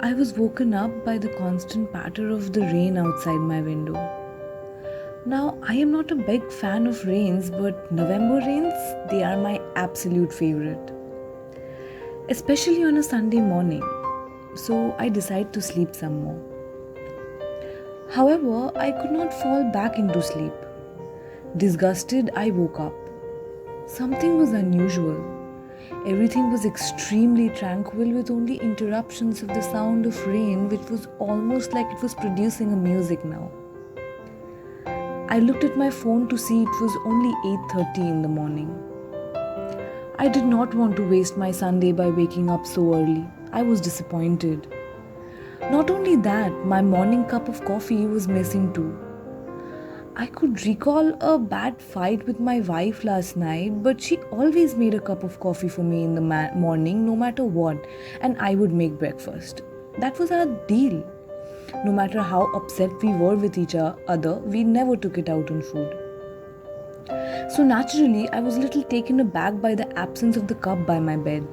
I was woken up by the constant patter of the rain outside my window. Now, I am not a big fan of rains, but November rains, they are my absolute favorite, especially on a Sunday morning. So, I decide to sleep some more. However, I could not fall back into sleep. Disgusted, I woke up. Something was unusual. Everything was extremely tranquil with only interruptions of the sound of rain, which was almost like it was producing a music now. I looked at my phone to see it was only 8:30 in the morning. I did not want to waste my Sunday by waking up so early. I was disappointed. Not only that, my morning cup of coffee was missing too. I could recall a bad fight with my wife last night, but she always made a cup of coffee for me in the morning, no matter what, and I would make breakfast. That was our deal. No matter how upset we were with each other, we never took it out on food. So naturally, I was a little taken aback by the absence of the cup by my bed.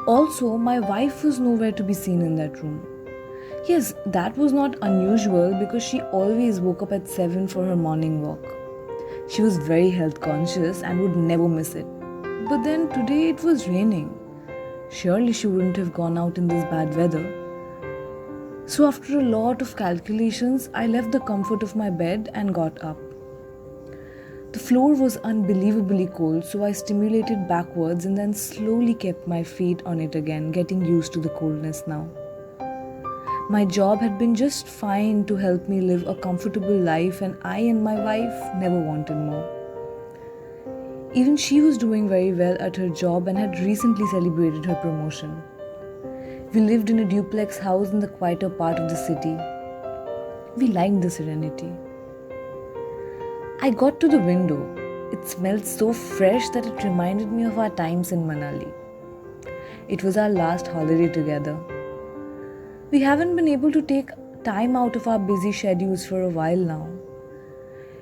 Also, my wife was nowhere to be seen in that room. Yes, that was not unusual because she always woke up at 7 for her morning walk. She was very health conscious and would never miss it. But then today it was raining. Surely she wouldn't have gone out in this bad weather. So after a lot of calculations, I left the comfort of my bed and got up. The floor was unbelievably cold, so I stimulated backwards and then slowly kept my feet on it again, getting used to the coldness now. My job had been just fine to help me live a comfortable life, and I and my wife never wanted more. Even she was doing very well at her job and had recently celebrated her promotion. We lived in a duplex house in the quieter part of the city. We liked the serenity. I got to the window. It smelled so fresh that it reminded me of our times in Manali. It was our last holiday together. We haven't been able to take time out of our busy schedules for a while now.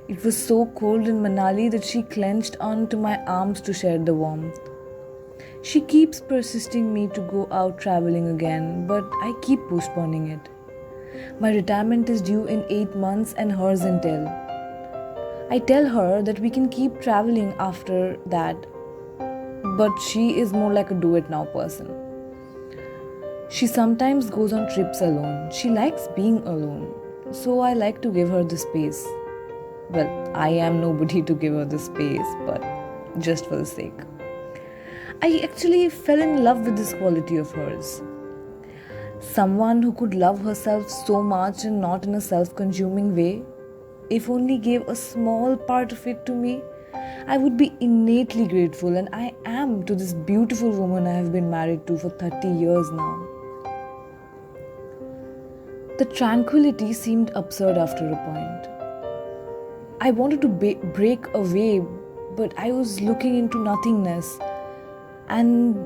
It was so cold in Manali that she clenched onto my arms to share the warmth. She keeps persisting me to go out traveling again, but I keep postponing it. My retirement is due in 8 months and hers in 10. I tell her that we can keep traveling after that, but she is more like a do-it-now person. She sometimes goes on trips alone. She likes being alone, so I like to give her the space. Well, I am nobody to give her the space, but just for the sake. I actually fell in love with this quality of hers. Someone who could love herself so much and not in a self-consuming way. If only gave a small part of it to me, I would be innately grateful, and I am to this beautiful woman I have been married to for 30 years now. The tranquility seemed absurd after a point. I wanted to break away, but I was looking into nothingness, and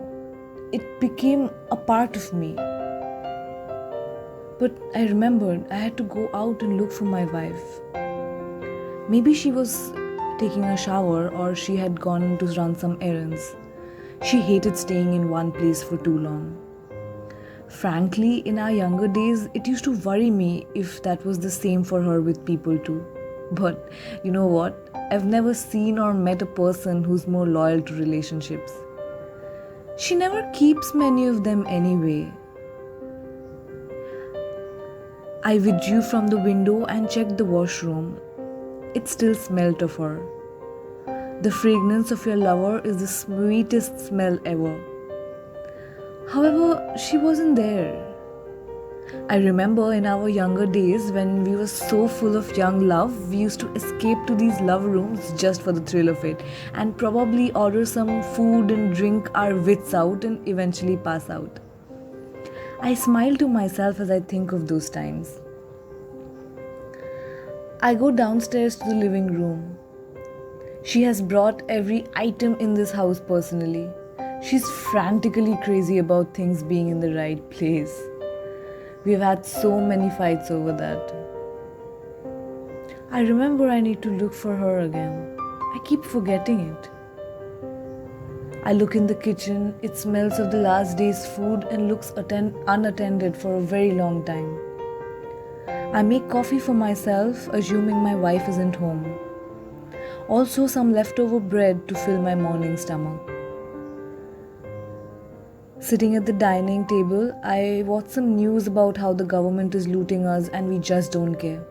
it became a part of me. But I remembered I had to go out and look for my wife. Maybe she was taking a shower or she had gone to run some errands. She hated staying in one place for too long. Frankly, in our younger days, it used to worry me if that was the same for her with people too. But you know what? I've never seen or met a person who's more loyal to relationships. She never keeps many of them anyway. I withdrew from the window and checked the washroom. It still smelled of her. The fragrance of your lover is the sweetest smell ever. However, she wasn't there. I remember in our younger days when we were so full of young love, we used to escape to these love rooms just for the thrill of it and probably order some food and drink our wits out and eventually pass out. I smile to myself as I think of those times. I go downstairs to the living room. She has brought every item in this house personally. She's frantically crazy about things being in the right place. We've had so many fights over that. I remember I need to look for her again. I keep forgetting it. I look in the kitchen, it smells of the last day's food and looks unattended for a very long time. I make coffee for myself, assuming my wife isn't home. Also, some leftover bread to fill my morning stomach. Sitting at the dining table, I watch some news about how the government is looting us and we just don't care.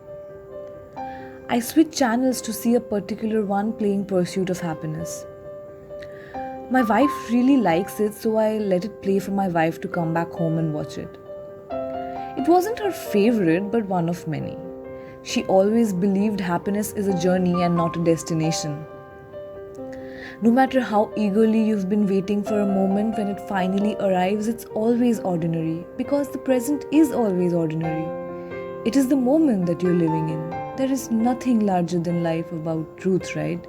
I switch channels to see a particular one playing Pursuit of Happiness. My wife really likes it, so I let it play for my wife to come back home and watch it. It wasn't her favorite, but one of many. She always believed happiness is a journey and not a destination. No matter how eagerly you've been waiting for a moment, when it finally arrives, it's always ordinary, because the present is always ordinary. It is the moment that you're living in. There is nothing larger than life about truth, right?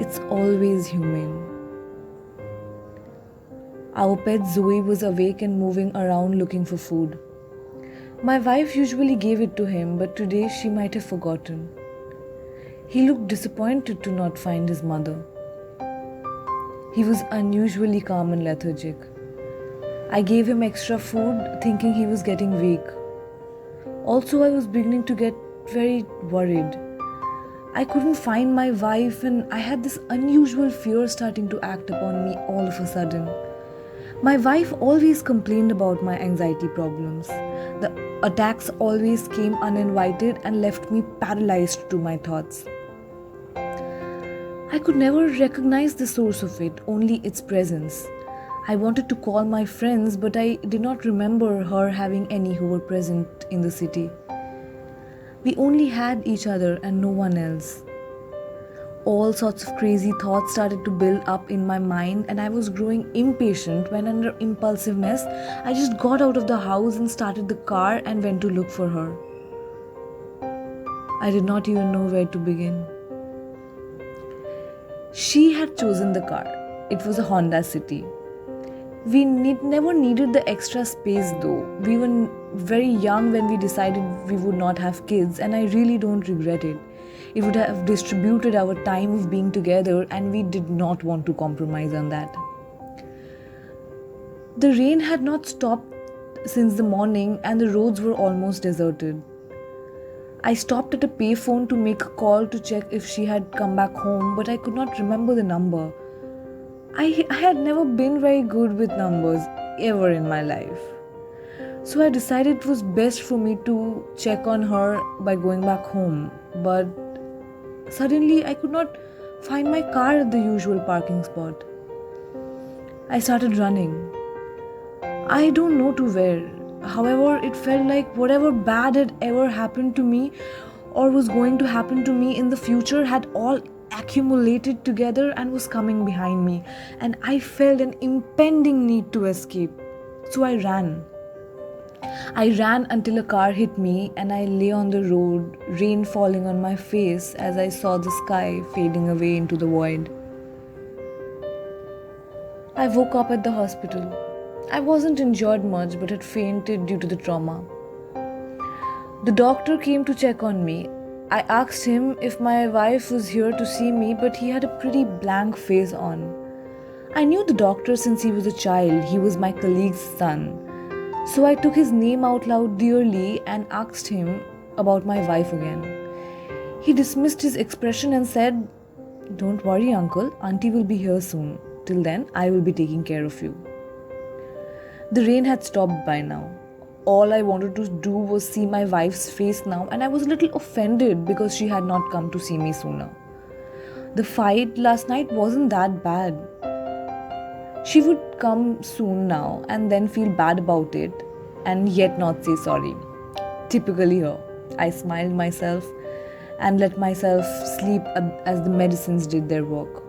It's always humane. Our pet Zoe was awake and moving around looking for food. My wife usually gave it to him, but today she might have forgotten. He looked disappointed to not find his mother. He was unusually calm and lethargic. I gave him extra food, thinking he was getting weak. Also, I was beginning to get very worried. I couldn't find my wife, and I had this unusual fear starting to act upon me all of a sudden. My wife always complained about my anxiety problems. The attacks always came uninvited and left me paralyzed to my thoughts. I could never recognize the source of it, only its presence. I wanted to call my friends, but I did not remember her having any who were present in the city. We only had each other and no one else. All sorts of crazy thoughts started to build up in my mind, and I was growing impatient when, under impulsiveness, I just got out of the house and started the car and went to look for her. I did not even know where to begin. She had chosen the car. It was a Honda City. We never needed the extra space though. We were very young when we decided we would not have kids, and I really don't regret it. It would have distributed our time of being together, and we did not want to compromise on that. The rain had not stopped since the morning, and the roads were almost deserted. I stopped at a payphone to make a call to check if she had come back home, but I could not remember the number. I had never been very good with numbers ever in my life. So I decided it was best for me to check on her by going back home. But suddenly I could not find my car at the usual parking spot. I started running. I don't know to where. However, it felt like whatever bad had ever happened to me or was going to happen to me in the future had all accumulated together and was coming behind me, and I felt an impending need to escape. So I ran. I ran until a car hit me and I lay on the road, rain falling on my face as I saw the sky fading away into the void. I woke up at the hospital. I wasn't injured much but had fainted due to the trauma. The doctor came to check on me. I asked him if my wife was here to see me, but he had a pretty blank face on. I knew the doctor since he was a child. He was my colleague's son. So I took his name out loud dearly and asked him about my wife again. He dismissed his expression and said, "Don't worry, uncle, auntie will be here soon. Till then, I will be taking care of you." The rain had stopped by now. All I wanted to do was see my wife's face now, and I was a little offended because she had not come to see me sooner. The fight last night wasn't that bad. She would come soon now and then feel bad about it and yet not say sorry. Typically her. I smiled myself and let myself sleep as the medicines did their work.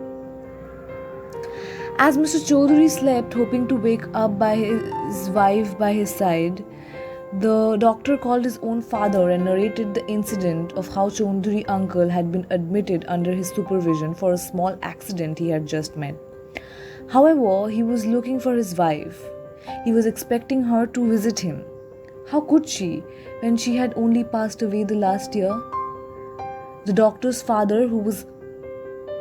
As Mr. Chaudhary slept, hoping to wake up by his wife by his side, the doctor called his own father and narrated the incident of how Chaudhary uncle had been admitted under his supervision for a small accident he had just met. However, he was looking for his wife. He was expecting her to visit him. How could she, when she had only passed away the last year? The doctor's father, who was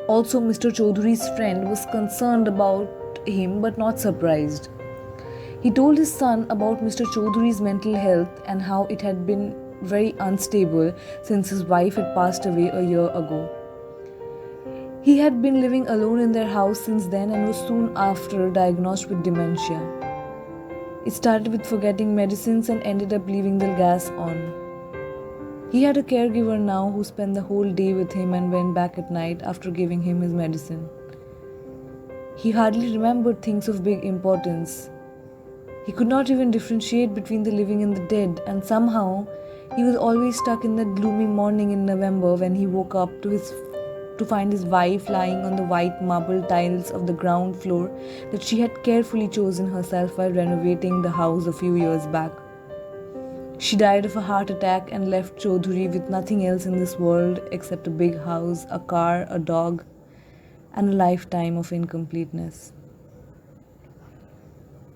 also Mr. Chaudhary's friend, was concerned about him but not surprised. He told his son about Mr. Chaudhury's mental health and how it had been very unstable since his wife had passed away a year ago. He had been living alone in their house since then and was soon after diagnosed with dementia. It started with forgetting medicines and ended up leaving the gas on. He had a caregiver now who spent the whole day with him and went back at night after giving him his medicine. He hardly remembered things of big importance. He could not even differentiate between the living and the dead, and somehow he was always stuck in that gloomy morning in November when he woke up to find his wife lying on the white marble tiles of the ground floor that she had carefully chosen herself while renovating the house a few years back. She died of a heart attack and left Chaudhury with nothing else in this world except a big house, a car, a dog, and a lifetime of incompleteness.